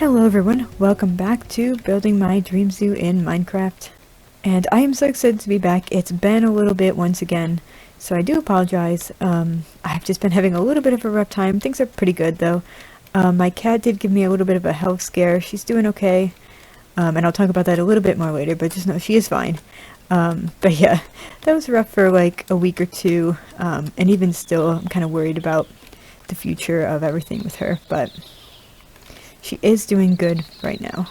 Hello everyone, welcome back to building my dream zoo in Minecraft. And I am so excited to be back. It's been a little bit once again, so I do apologize. I've just been having a little bit of a rough time. Things are pretty good though. My cat did give me a little bit of a health scare. She's doing okay, and I'll talk about that a little bit more later, but just know she is fine. But yeah, that was rough for like a week or two, and even still I'm kind of worried about the future of everything with her, but she is doing good right now.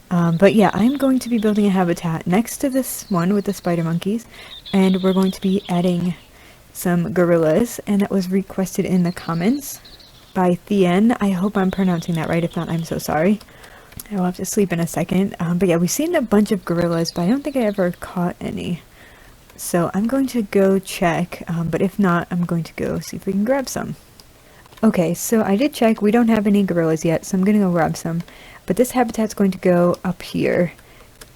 But yeah, I'm going to be building a habitat next to this one with the spider monkeys, and we're going to be adding some gorillas, and that was requested in the comments by Thien. I hope I'm pronouncing that right. If not, I'm so sorry. I will have to sleep in a second. But yeah, we've seen a bunch of gorillas, but I don't think I ever caught any. So I'm going to go check, but if not, I'm going to go see if we can grab some. Okay, so I did check. We don't have any gorillas yet, so I'm going to go grab some. But this habitat's going to go up here.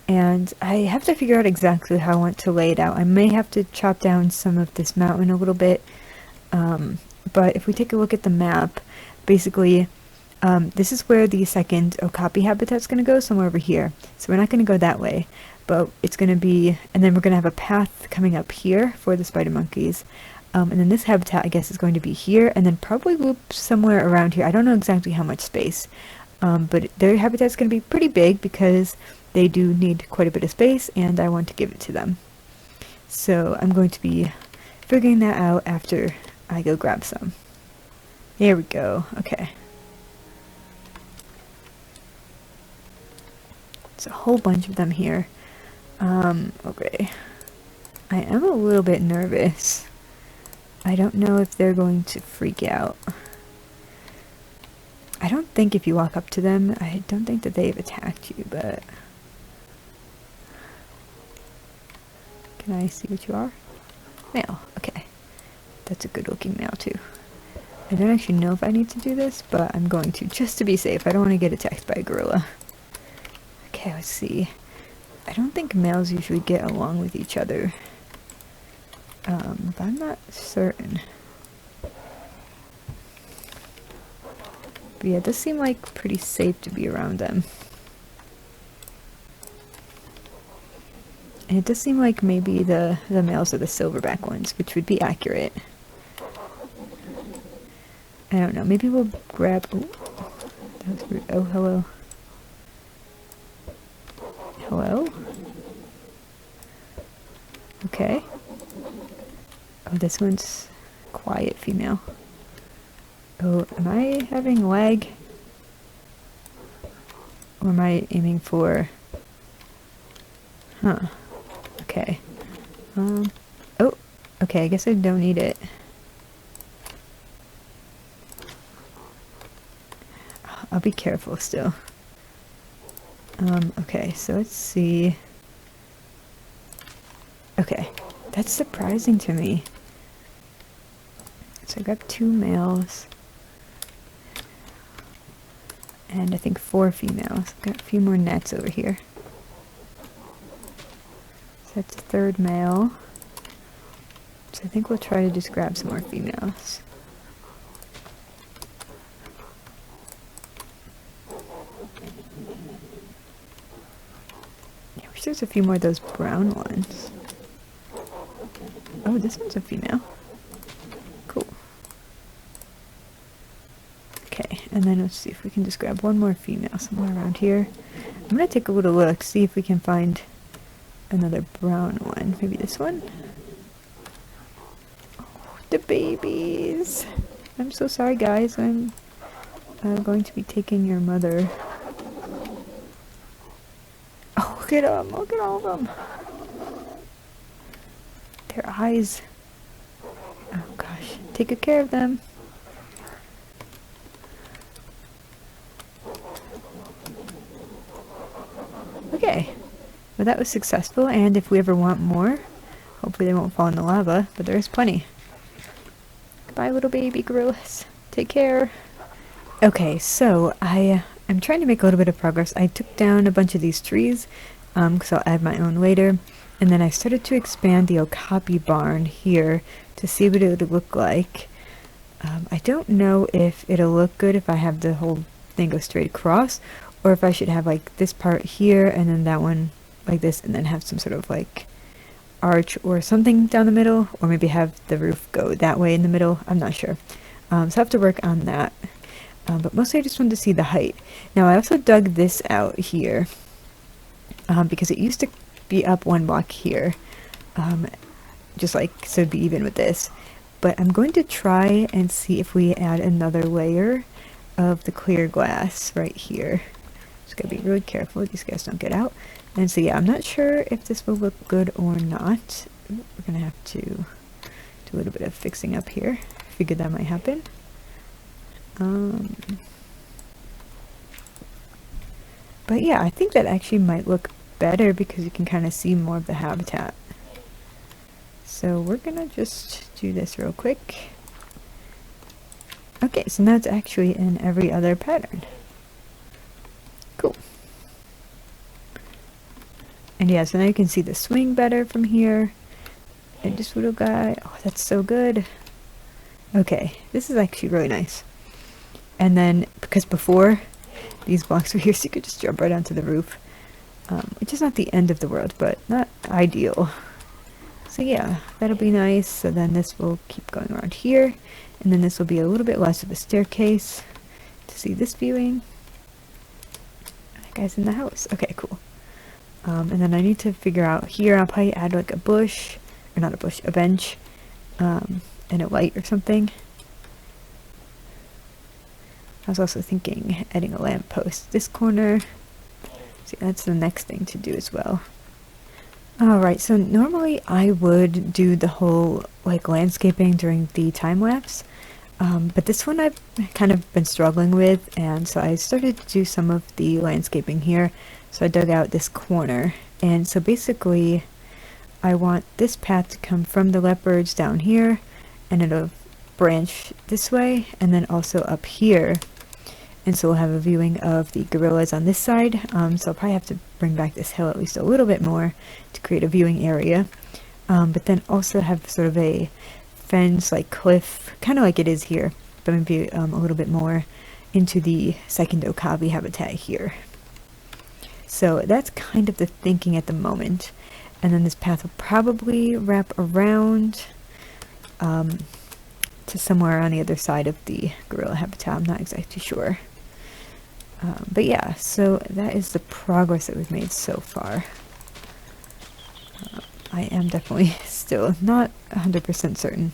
And I have to figure out exactly how I want to lay it out. I may have to chop down some of this mountain a little bit. But if we take a look at the map, basically, this is where the second okapi habitat's going to go, somewhere over here. So we're not going to go that way. But it's going to be, and then we're going to have a path coming up here for the spider monkeys. And then this habitat, I guess, is going to be here, and then probably loop somewhere around here. I don't know exactly how much space, but their habitat's going to be pretty big because they do need quite a bit of space, and I want to give it to them. So I'm going to be figuring that out after I go grab some. There we go. Okay. It's a whole bunch of them here. Okay. I am a little bit nervous. I don't know if they're going to freak out. I don't think if you walk up to them, I don't think that they've attacked you, but... Can I see what you are? Male. Okay. That's a good looking male too. I don't actually know if I need to do this, but I'm going to, just to be safe. I don't want to get attacked by a gorilla. Okay, let's see. I don't think males usually get along with each other. But I'm not certain. But yeah, it does seem like pretty safe to be around them. And it does seem like maybe the males are the silverback ones, which would be accurate. I don't know, maybe we'll grab... Oh, that was rude. Oh, hello. Hello? Okay. Oh, this one's quiet female. Oh, am I having lag? Or am I aiming for... Huh. Okay. Oh, okay, I guess I don't need it. I'll be careful still. Okay, so let's see. Okay, that's surprising to me. So I grabbed 2 males. And I think 4 females. Got a few more nets over here. So that's a 3rd male. So I think we'll try to just grab some more females. I wish there's a few more of those brown ones. Oh, this one's a female. Cool. Okay, and then let's see if we can just grab one more female somewhere around here. I'm gonna take a little look, see if we can find another brown one. Maybe this one? Oh, the babies! I'm so sorry, guys. I'm going to be taking your mother. Oh, look at them! Look at all of them! Their eyes. Oh gosh. Take good care of them. Okay. Well, that was successful, and if we ever want more, hopefully they won't fall in the lava, but there's plenty. Goodbye, little baby gorillas. Take care. Okay, so I'm trying to make a little bit of progress. I took down a bunch of these trees, because I'll add my own later. And then I started to expand the okapi barn here to see what it would look like. I don't know if it'll look good if I have the whole thing go straight across, or if I should have like this part here and then that one like this, and then have some sort of like arch or something down the middle, or maybe have the roof go that way in the middle. I'm not sure. So I have to work on that. But mostly I just wanted to see the height. Now I also dug this out here because it used to be up one block here, just like so it'd be even with this. But I'm going to try and see if we add another layer of the clear glass right here. Just gotta be really careful these guys don't get out. And so yeah, I'm not sure if this will look good or not. We're gonna have to do a little bit of fixing up here. Figured that might happen. But yeah, I think that actually might look better because you can kind of see more of the habitat. So we're gonna just do this real quick. Okay, so now it's actually in every other pattern. Cool. And yeah, so now you can see the swing better from here. And this little guy, oh, that's so good. Okay, this is actually really nice. And then, because before, these blocks were here, so you could just jump right onto the roof. Which is not the end of the world, but not ideal. So yeah, that'll be nice. So then this will keep going around here. And then this will be a little bit less of a staircase to see this viewing. That guy's in the house. Okay, cool. And then I need to figure out here, I'll probably add like a bush, or not a bush, a bench, and a light or something. I was also thinking adding a lamp post this corner. See, that's the next thing to do as well. Alright, so normally I would do the whole like landscaping during the time lapse, but this one I've kind of been struggling with, and so I started to do some of the landscaping here. So I dug out this corner, and so basically I want this path to come from the leopards down here, and it'll branch this way, and then also up here. And so we'll have a viewing of the gorillas on this side. So I'll probably have to bring back this hill at least a little bit more to create a viewing area. But then also have sort of a fence, like cliff, kind of like it is here, but maybe a little bit more into the second okapi habitat here. So that's kind of the thinking at the moment. And then this path will probably wrap around to somewhere on the other side of the gorilla habitat. I'm not exactly sure. But yeah, so that is the progress that we've made so far. I am definitely still not 100% certain.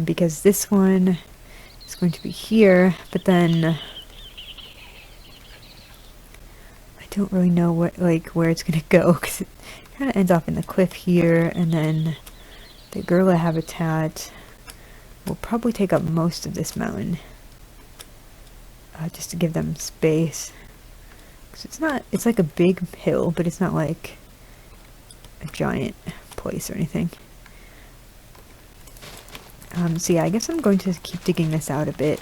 Because this one is going to be here, but then I don't really know what, like, where it's going to go, because it kind of ends off in the cliff here, and then the gorilla habitat will probably take up most of this mountain. Just to give them space. Because it's not, it's like a big hill, but it's not like a giant place or anything. So yeah, I guess I'm going to keep digging this out a bit.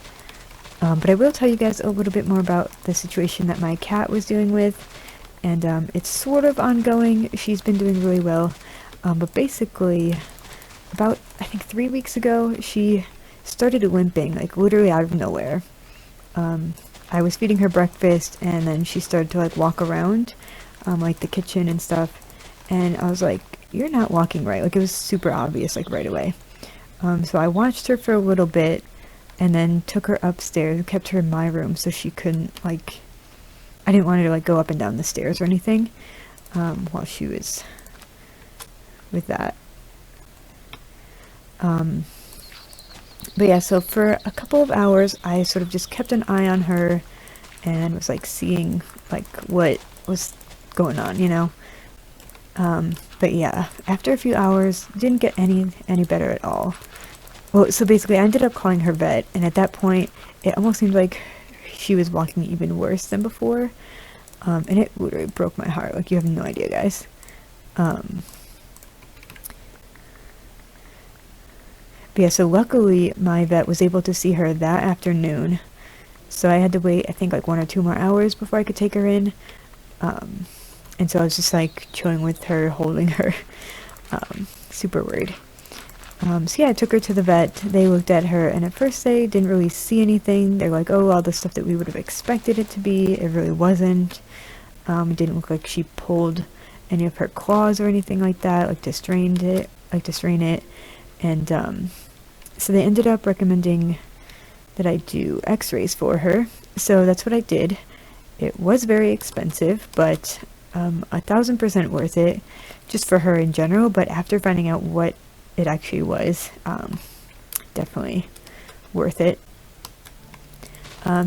But I will tell you guys a little bit more about the situation that my cat was dealing with. And it's sort of ongoing. She's been doing really well. But basically, about, I think 3 weeks ago, she started limping, like literally out of nowhere. I was feeding her breakfast, and then she started to like walk around like the kitchen and stuff, and I was like, you're not walking right. Like, it was super obvious, like right away. So I watched her for a little bit and then took her upstairs and kept her in my room so she couldn't, like, I didn't want her to like go up and down the stairs or anything while she was with that. But yeah, so for a couple of hours, I sort of just kept an eye on her and was like seeing like what was going on, you know. But yeah, after a few hours, didn't get any better at all. Well, so basically I ended up calling her vet, and at that point, it almost seemed like she was walking even worse than before. And it literally broke my heart, like you have no idea, guys. But yeah, so luckily my vet was able to see her that afternoon. So I had to wait, I think, like 1 or 2 more hours before I could take her in. And so I was just like chilling with her, holding her. Super worried. So yeah, I took her to the vet. They looked at her, and at first they didn't really see anything. They're like, oh, all the stuff that we would have expected it to be. It really wasn't. It didn't look like she pulled any of her claws or anything like that, like to strain it. And so they ended up recommending that I do x-rays for her. So that's what I did. It was very expensive, but 1,000% worth it, just for her in general. But after finding out what it actually was, definitely worth it.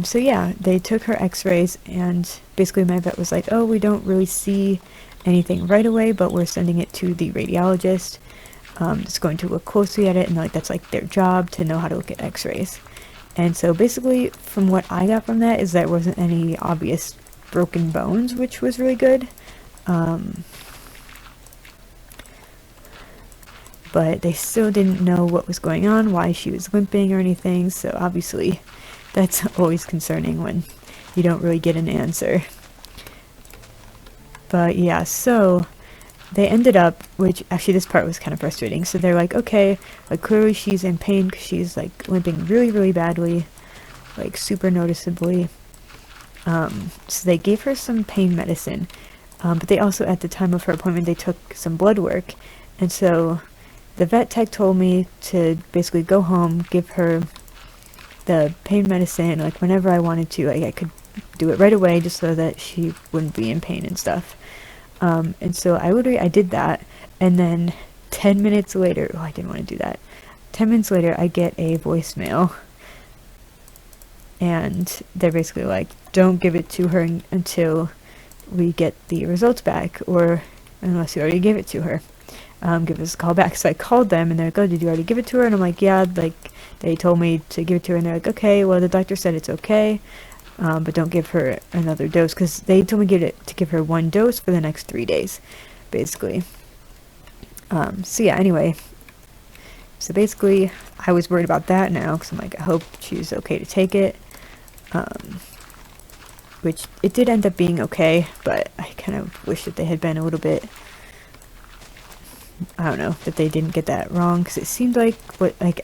So yeah, they took her x-rays, and basically my vet was like, oh, we don't really see anything right away, but we're sending it to the radiologist. It's going to look closely at it, and like that's like their job to know how to look at x-rays. And so basically from what I got from that is there wasn't any obvious broken bones, which was really good. But they still didn't know what was going on, why she was limping or anything, so obviously that's always concerning when you don't really get an answer. But yeah, so they ended up, which actually this part was kind of frustrating, so they're like, okay, like clearly she's in pain because she's like limping really, really badly, like super noticeably. So they gave her some pain medicine, but they also, at the time of her appointment, they took some blood work, and so the vet tech told me to basically go home, give her the pain medicine, like whenever I wanted to, like I could do it right away just so that she wouldn't be in pain and stuff. And so I did that, and then 10 minutes later, oh, I didn't want to do that. 10 minutes later, I get a voicemail, and they're basically like, don't give it to her until we get the results back, or unless you already gave it to her. Give us a call back. So I called them, and they're like, oh, did you already give it to her? And I'm like, yeah, like they told me to give it to her, and they're like, okay, well the doctor said it's okay, but don't give her another dose, because they told me to give her 1 dose for the next 3 days, basically. So yeah, anyway, so basically I was worried about that now, because I'm like, I hope she's okay to take it, which it did end up being okay, but I kind of wish that they had been a little bit, I don't know, that they didn't get that wrong, because it seemed like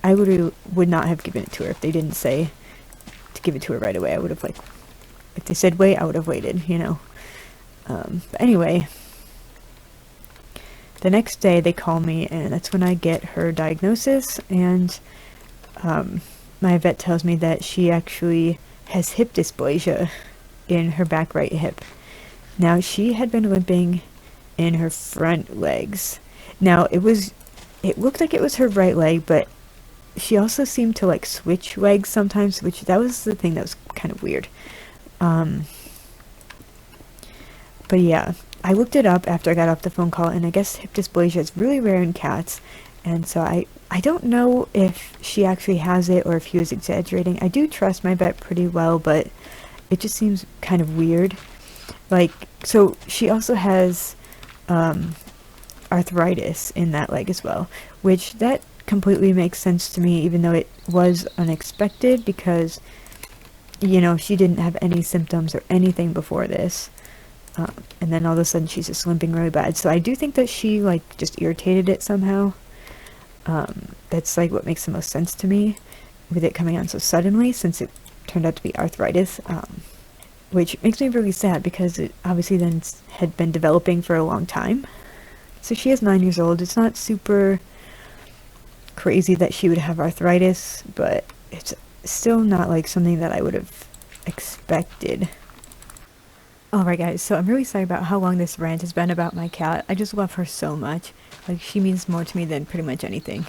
I would not have given it to her if they didn't say to give it to her right away. I would have like if they said wait, I would have waited, you know. But anyway, the next day they call me, and that's when I get her diagnosis, and my vet tells me that she actually has hip dysplasia in her back right hip. Now, she had been limping in her front legs. Now, it looked like it was her right leg, but she also seemed to like switch legs sometimes, which that was the thing that was kind of weird. But yeah, I looked it up after I got off the phone call, and I guess hip dysplasia is really rare in cats, and so I don't know if she actually has it or if he was exaggerating. I do trust my vet pretty well, but it just seems kind of weird. Like, so she also has arthritis in that leg as well, which that completely makes sense to me, even though it was unexpected, because, you know, she didn't have any symptoms or anything before this. And then all of a sudden she's just limping really bad. So I do think that she like just irritated it somehow. That's like what makes the most sense to me, with it coming on so suddenly, since it turned out to be arthritis, which makes me really sad, because it obviously then had been developing for a long time. So she is 9 years old. It's not super crazy that she would have arthritis, but it's still not like something that I would have expected. Alright guys, so I'm really sorry about how long this rant has been about my cat. I just love her so much. Like, she means more to me than pretty much anything.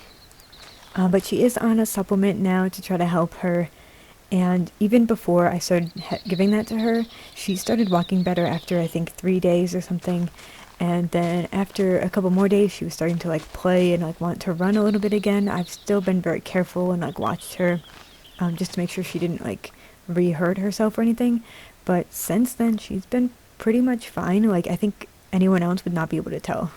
But she is on a supplement now to try to help her, and even before I started giving that to her, she started walking better after I think 3 days or something, and then after a couple more days she was starting to like play and like want to run a little bit again. I've still been very careful and like watched her, just to make sure she didn't like re-hurt herself or anything. But since then, she's been pretty much fine. Like, I think anyone else would not be able to tell.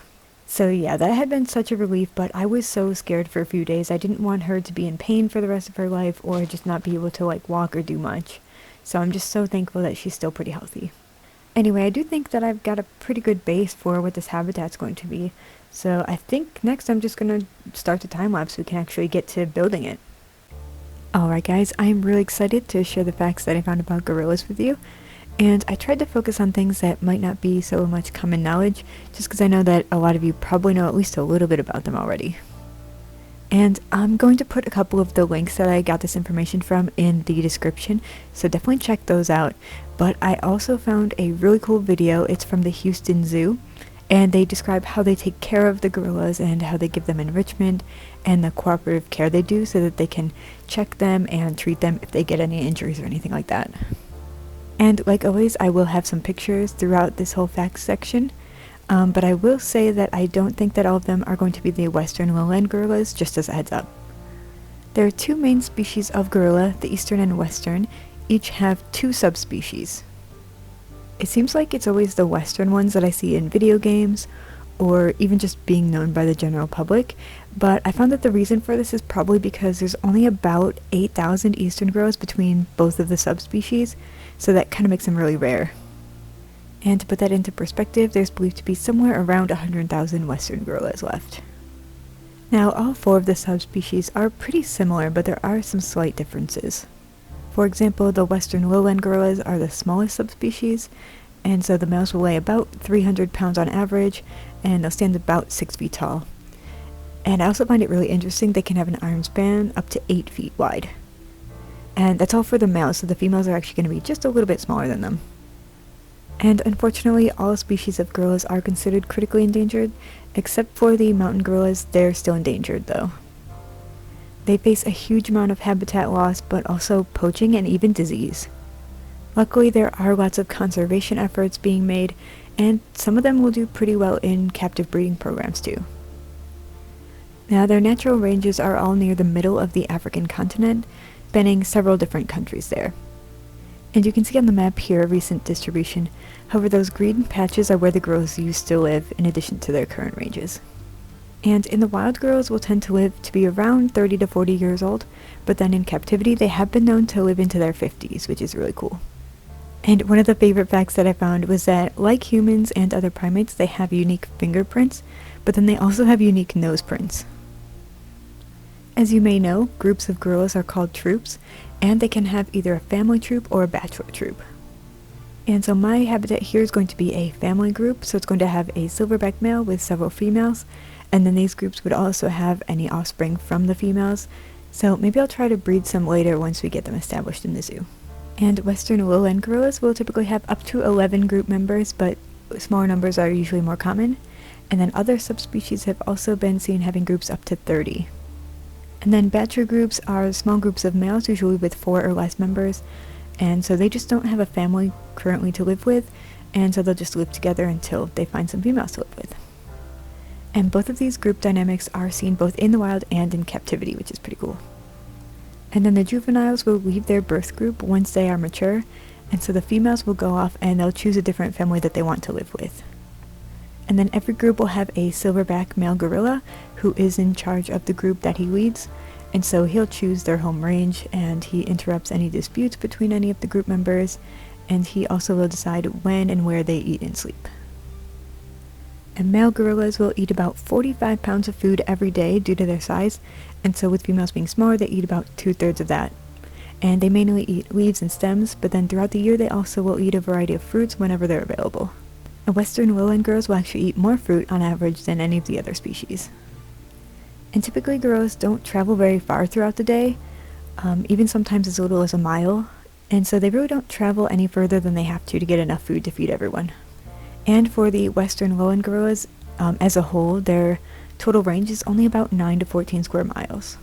So yeah, that had been such a relief, but I was so scared for a few days. I didn't want her to be in pain for the rest of her life, or just not be able to like walk or do much. So I'm just so thankful that she's still pretty healthy. Anyway, I do think that I've got a pretty good base for what this habitat's going to be. So I think next I'm just gonna start the time lapse so we can actually get to building it. Alright guys, I'm really excited to share the facts that I found about gorillas with you. And I tried to focus on things that might not be so much common knowledge, just because I know that a lot of you probably know at least a little bit about them already. And I'm going to put a couple of the links that I got this information from in the description, so definitely check those out. But I also found a really cool video. It's from the Houston Zoo, and they describe how they take care of the gorillas and how they give them enrichment and the cooperative care they do so that they can check them and treat them if they get any injuries or anything like that. And like always, I will have some pictures throughout this whole facts section, but I will say that I don't think that all of them are going to be the western lowland gorillas, just as a heads up. There are two main species of gorilla, the eastern and western. Each have two subspecies. It seems like it's always the western ones that I see in video games, or even just being known by the general public, but I found that the reason for this is probably because there's only about 8,000 eastern gorillas between both of the subspecies, so that kind of makes them really rare. And to put that into perspective, there's believed to be somewhere around 100,000 western gorillas left. Now, all four of the subspecies are pretty similar, but there are some slight differences. For example, the western lowland gorillas are the smallest subspecies, and so the males will weigh about 300 pounds on average, and they'll stand about 6 feet tall. And I also find it really interesting they can have an arm span up to 8 feet wide. And that's all for the males, so the females are actually going to be just a little bit smaller than them. And unfortunately, all species of gorillas are considered critically endangered, except for the mountain gorillas. They're still endangered though. They face a huge amount of habitat loss, but also poaching and even disease. Luckily, there are lots of conservation efforts being made, and some of them will do pretty well in captive breeding programs too. Now, their natural ranges are all near the middle of the African continent, spanning several different countries there. And you can see on the map here a recent distribution. However, those green patches are where the gorillas used to live in addition to their current ranges. And in the wild, gorillas will tend to live to be around 30 to 40 years old, but then in captivity they have been known to live into their 50s, which is really cool. And one of the favorite facts that I found was that, like humans and other primates, they have unique fingerprints, but then they also have unique nose prints. As you may know, groups of gorillas are called troops, and they can have either a family troop or a bachelor troop. And so my habitat here is going to be a family group, so it's going to have a silverback male with several females, and then these groups would also have any offspring from the females, so maybe I'll try to breed some later once we get them established in the zoo. And western lowland gorillas will typically have up to 11 group members, but smaller numbers are usually more common, and then other subspecies have also been seen having groups up to 30. And then bachelor groups are small groups of males, usually with 4 or less members, and so they just don't have a family currently to live with, and so they'll just live together until they find some females to live with. And both of these group dynamics are seen both in the wild and in captivity, which is pretty cool. And then the juveniles will leave their birth group once they are mature, and so the females will go off and they'll choose a different family that they want to live with. And then every group will have a silverback male gorilla who is in charge of the group that he leads, and so he'll choose their home range, and he interrupts any disputes between any of the group members, and he also will decide when and where they eat and sleep. And male gorillas will eat about 45 pounds of food every day due to their size, and so with females being smaller, they eat about 2/3 of that. And they mainly eat leaves and stems, but then throughout the year they also will eat a variety of fruits whenever they're available. And western lowland gorillas will actually eat more fruit on average than any of the other species. And typically gorillas don't travel very far throughout the day, even sometimes as little as a mile, and so they really don't travel any further than they have to get enough food to feed everyone. And for the western lowland gorillas, as a whole, their total range is only about 9 to 14 square miles.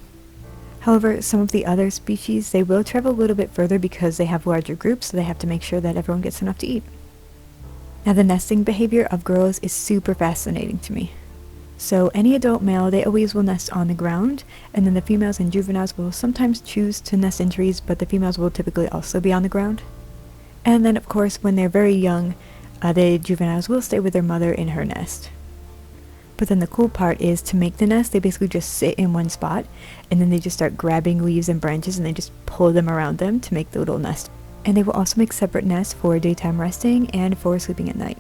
However, some of the other species, they will travel a little bit further because they have larger groups, so they have to make sure that everyone gets enough to eat. Now, the nesting behavior of gorillas is super fascinating to me. So any adult male, they always will nest on the ground, and then the females and juveniles will sometimes choose to nest in trees, but the females will typically also be on the ground. And then, of course, when they're very young, the juveniles will stay with their mother in her nest. But then the cool part is, to make the nest, they basically just sit in one spot, and then they just start grabbing leaves and branches and they just pull them around them to make the little nest. And they will also make separate nests for daytime resting and for sleeping at night.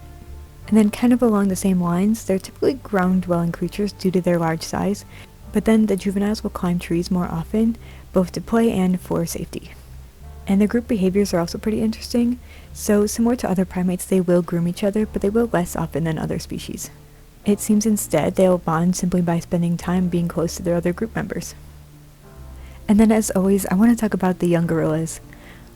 And then kind of along the same lines, they're typically ground-dwelling creatures due to their large size, but then the juveniles will climb trees more often, both to play and for safety. And their group behaviors are also pretty interesting, so similar to other primates, they will groom each other, but they will less often than other species. It seems instead they'll bond simply by spending time being close to their other group members. And then as always, I want to talk about the young gorillas.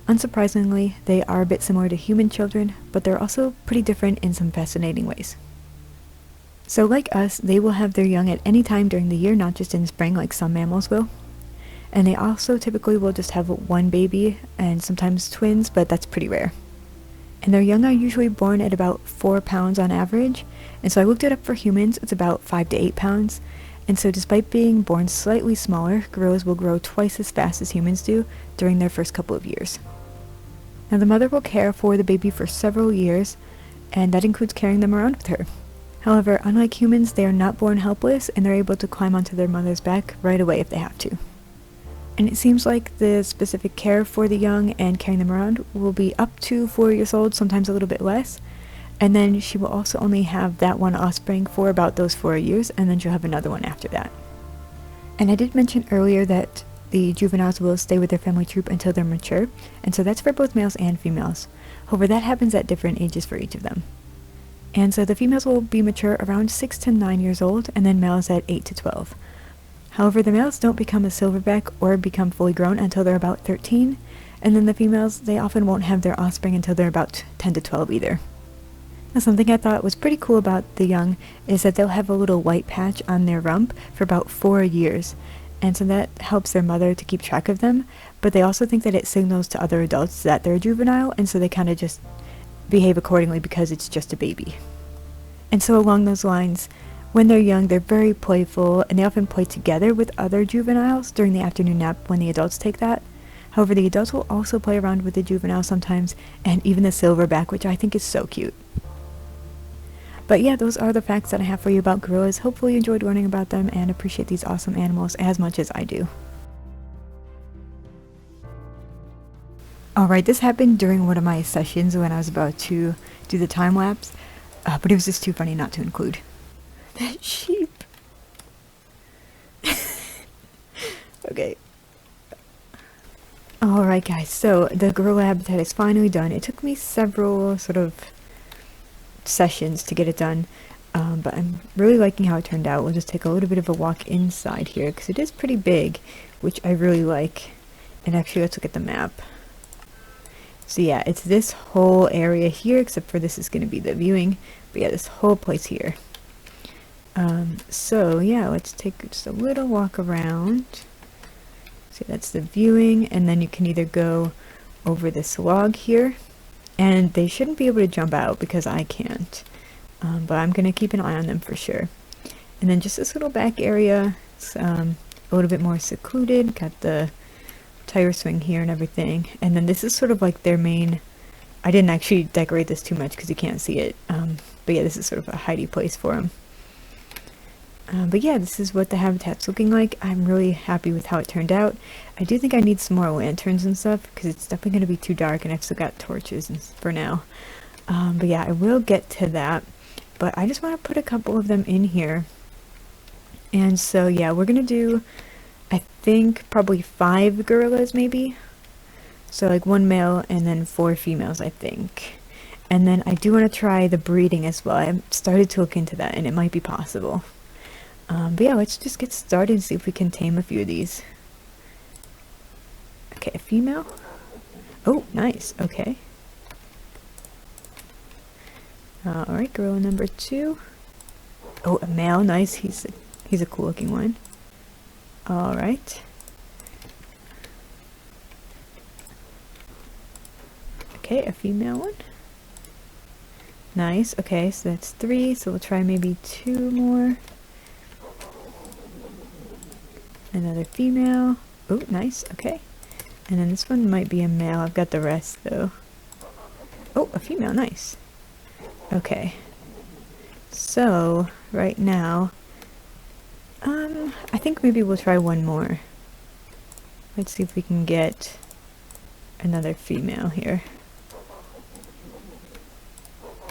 Unsurprisingly, they are a bit similar to human children, but they're also pretty different in some fascinating ways. So like us, they will have their young at any time during the year, not just in spring like some mammals will. And they also typically will just have one baby, and sometimes twins, but that's pretty rare. And their young are usually born at about 4 pounds on average, and so I looked it up for humans, it's about 5 to 8 pounds. And so despite being born slightly smaller, gorillas will grow twice as fast as humans do during their first couple of years. Now the mother will care for the baby for several years, and that includes carrying them around with her. However, unlike humans, they are not born helpless, and they're able to climb onto their mother's back right away if they have to. And it seems like the specific care for the young and carrying them around will be up to 4 years old, sometimes a little bit less, and then she will also only have that one offspring for about those 4 years, and then she'll have another one after that. And I did mention earlier that the juveniles will stay with their family troop until they're mature, and so that's for both males and females. However, that happens at different ages for each of them. And so the females will be mature around 6 to 9 years old, and then males at 8 to 12. However, the males don't become a silverback or become fully grown until they're about 13, and then the females, they often won't have their offspring until they're about 10 to 12 either. Now, something I thought was pretty cool about the young is that they'll have a little white patch on their rump for about 4 years, and so that helps their mother to keep track of them, but they also think that it signals to other adults that they're juvenile, and so they kind of just behave accordingly because it's just a baby. And so along those lines, when they're young, they're very playful, and they often play together with other juveniles during the afternoon nap when the adults take that. However, the adults will also play around with the juveniles sometimes, and even the silverback, which I think is so cute. But yeah, those are the facts that I have for you about gorillas. Hopefully you enjoyed learning about them and appreciate these awesome animals as much as I do. Alright, this happened during one of my sessions when I was about to do the time lapse, but it was just too funny not to include. That sheep. Okay. Alright guys, so the gorilla habitat is finally done. It took me several sort of sessions to get it done, but I'm really liking how it turned out. We'll just take a little bit of a walk inside here because it is pretty big, which I really like. And actually, let's look at the map. So yeah, it's this whole area here, except for this is going to be the viewing, but yeah, this whole place here. So yeah, let's take just a little walk around. So that's the viewing, and then you can either go over this log here, and they shouldn't be able to jump out because I can't, but I'm going to keep an eye on them for sure. And then just this little back area, it's a little bit more secluded, got the tire swing here and everything, and then this is sort of like their main, I didn't actually decorate this too much because you can't see it, but yeah, this is sort of a hidey place for them. But yeah, this is what the habitat's looking like. I'm really happy with how it turned out. I do think I need some more lanterns and stuff because it's definitely going to be too dark, and I've still got torches for now. But yeah, I will get to that. But I just want to put a couple of them in here. And so yeah, we're going to do, I think, probably 5 gorillas maybe. So like 1 male and then 4 females, I think. And then I do want to try the breeding as well. I started to look into that, and it might be possible. But yeah, let's just get started and see if we can tame a few of these. Okay, a female. Oh, nice. Okay. Alright, gorilla number 2. Oh, a male. Nice. He's a cool looking one. Alright. Okay, a female one. Nice. Okay, so that's 3. So we'll try maybe 2 more. Another female. Oh, nice. Okay. And then this one might be a male. I've got the rest though. Oh, a female. Nice. Okay. So, right now, I think maybe we'll try 1 more. Let's see if we can get another female here.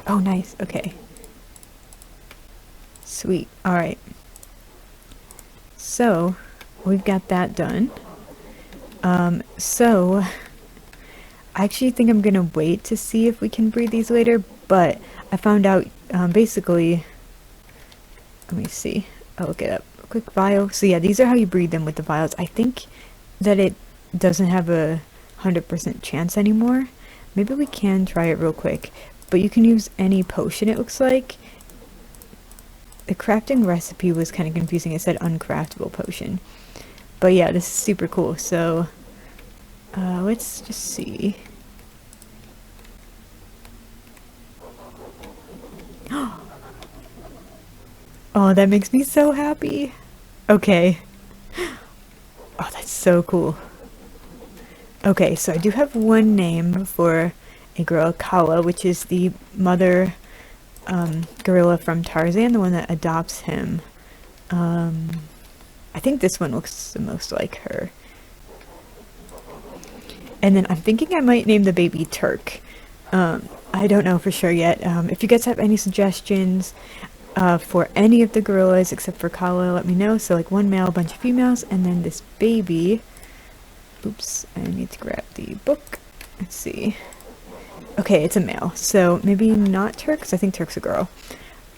Oh, nice. Okay. Sweet. Alright. So, we've got that done. So, I actually think I'm gonna wait to see if we can breed these later, but I found out, basically, let me see. I'll look it up. Quick vial. So yeah, these are how you breed them with the vials. I think that it doesn't have a 100% chance anymore. Maybe we can try it real quick, but you can use any potion, it looks like. The crafting recipe was kind of confusing. It said uncraftable potion. But yeah, this is super cool. So, let's just see. Oh, that makes me so happy. Okay. Oh, that's so cool. Okay, so I do have one name for a girl, Kala, which is the mother gorilla from Tarzan, the one that adopts him. I think this one looks the most like her. And then I'm thinking I might name the baby Turk. I don't know for sure yet. If you guys have any suggestions for any of the gorillas except for Kala, let me know. So like one male, a bunch of females, and then this baby. Oops, I need to grab the book. Let's see. Okay, it's a male, so maybe not Turk, because I think Turk's a girl.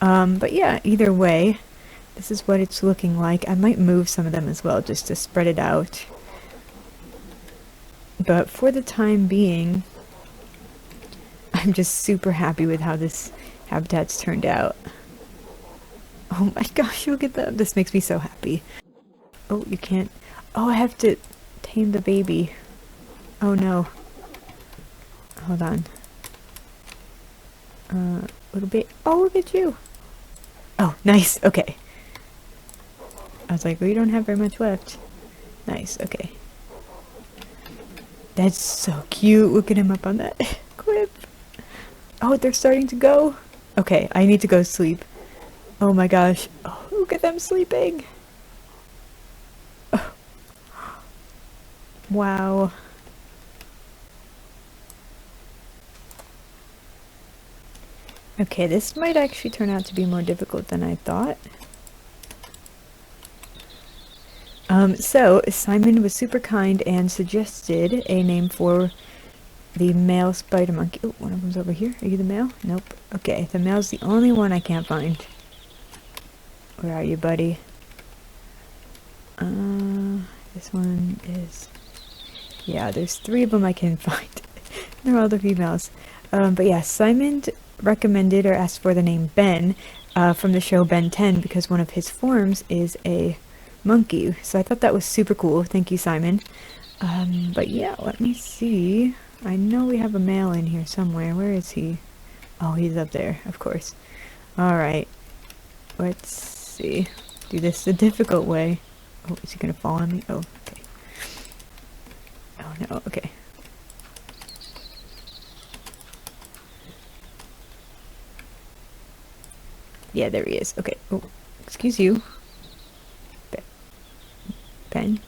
But yeah, either way, this is what it's looking like. I might move some of them as well, just to spread it out. But for the time being, I'm just super happy with how this habitat's turned out. Oh my gosh, look at them. This makes me so happy. Oh, you can't. Oh, I have to tame the baby. Oh no. Hold on. Little bit. Oh, look at you. Oh, nice. Okay. I was like, we don't have very much left. Nice. Okay. That's so cute. Look at him up on that cliff. Oh, they're starting to go. Okay, I need to go sleep. Oh my gosh. Oh, look at them sleeping. Oh. Wow. Okay, this might actually turn out to be more difficult than I thought. So Simon was super kind and suggested a name for the male spider monkey. Oh, one of them's over here. Are you the male? Nope. Okay, the male's the only one I can't find. Where are you, buddy? This one is... Yeah, there's 3 of them I can find. They're all the females. But yeah, Simon recommended or asked for the name Ben from the show Ben 10 because one of his forms is a monkey. So I thought that was super cool. Thank you, Simon. But yeah, let me see. I know we have a male in here somewhere. Where is he? Oh, he's up there, of course. Alright. Let's see. Do this the difficult way. Oh, is he gonna fall on me? Oh, okay. Oh no, okay. Yeah, there he is. Okay. Oh, excuse you. Ben?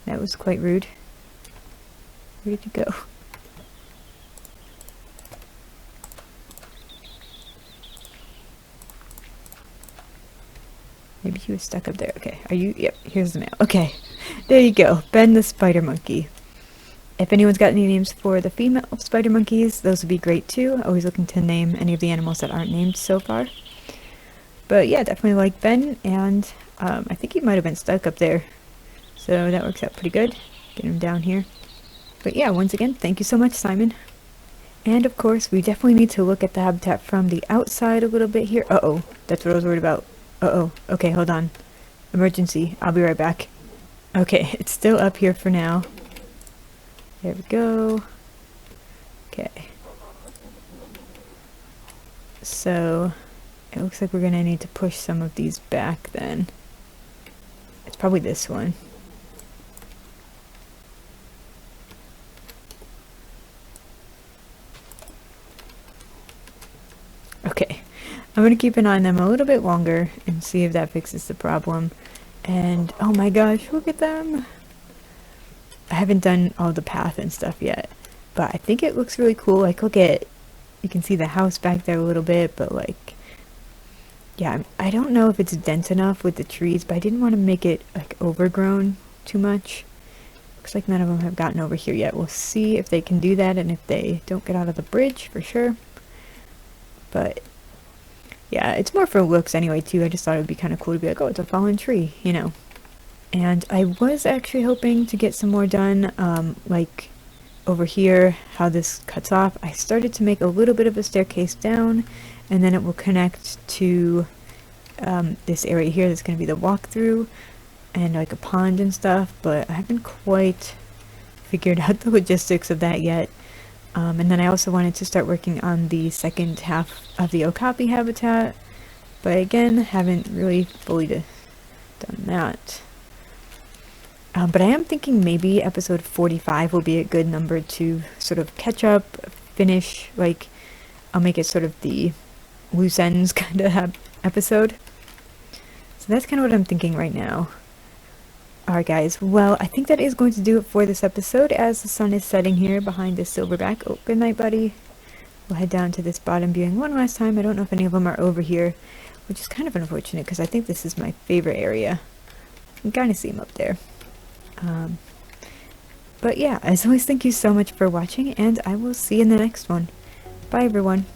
That was quite rude. Where did you go? Maybe he was stuck up there. Okay, are you? Yep, here's the mail. Okay, there you go. Ben the spider monkey. If anyone's got any names for the female spider monkeys, those would be great too. Always looking to name any of the animals that aren't named so far. But yeah, definitely like Ben, and I think he might have been stuck up there. So that works out pretty good. Get him down here. But yeah, once again, thank you so much, Simon. And of course, we definitely need to look at the habitat from the outside a little bit here. Uh-oh, that's what I was worried about. Uh-oh, okay, hold on. Emergency, I'll be right back. Okay, it's still up here for now. There we go. Okay. So, it looks like we're gonna need to push some of these back then. It's probably this one. Okay, I'm gonna keep an eye on them a little bit longer and see if that fixes the problem. And oh my gosh, look at them! I haven't done all the path and stuff yet, but I think it looks really cool. Like, look at, you can see the house back there a little bit, but like, yeah, I don't know if it's dense enough with the trees, but I didn't want to make it like overgrown too much. Looks like none of them have gotten over here yet. We'll see if they can do that and if they don't get out of the bridge for sure. But yeah, it's more for looks anyway too. I just thought it would be kind of cool to be like, oh, it's a fallen tree, you know. And I was actually hoping to get some more done, like over here, how this cuts off. I started to make a little bit of a staircase down, and then it will connect to this area here that's going to be the walkthrough, and like a pond and stuff, but I haven't quite figured out the logistics of that yet. And then I also wanted to start working on the second half of the okapi habitat, but again, haven't really fully done that. But I am thinking maybe episode 45 will be a good number to sort of catch up, finish, like, I'll make it sort of the loose ends kind of episode. So that's kind of what I'm thinking right now. Alright guys, well, I think that is going to do it for this episode as the sun is setting here behind this silverback. Oh, good night, buddy. We'll head down to this bottom viewing one last time. I don't know if any of them are over here, which is kind of unfortunate because I think this is my favorite area. You can kind of see them up there. But yeah, as always, thank you so much for watching, and I will see you in the next one. Bye, everyone.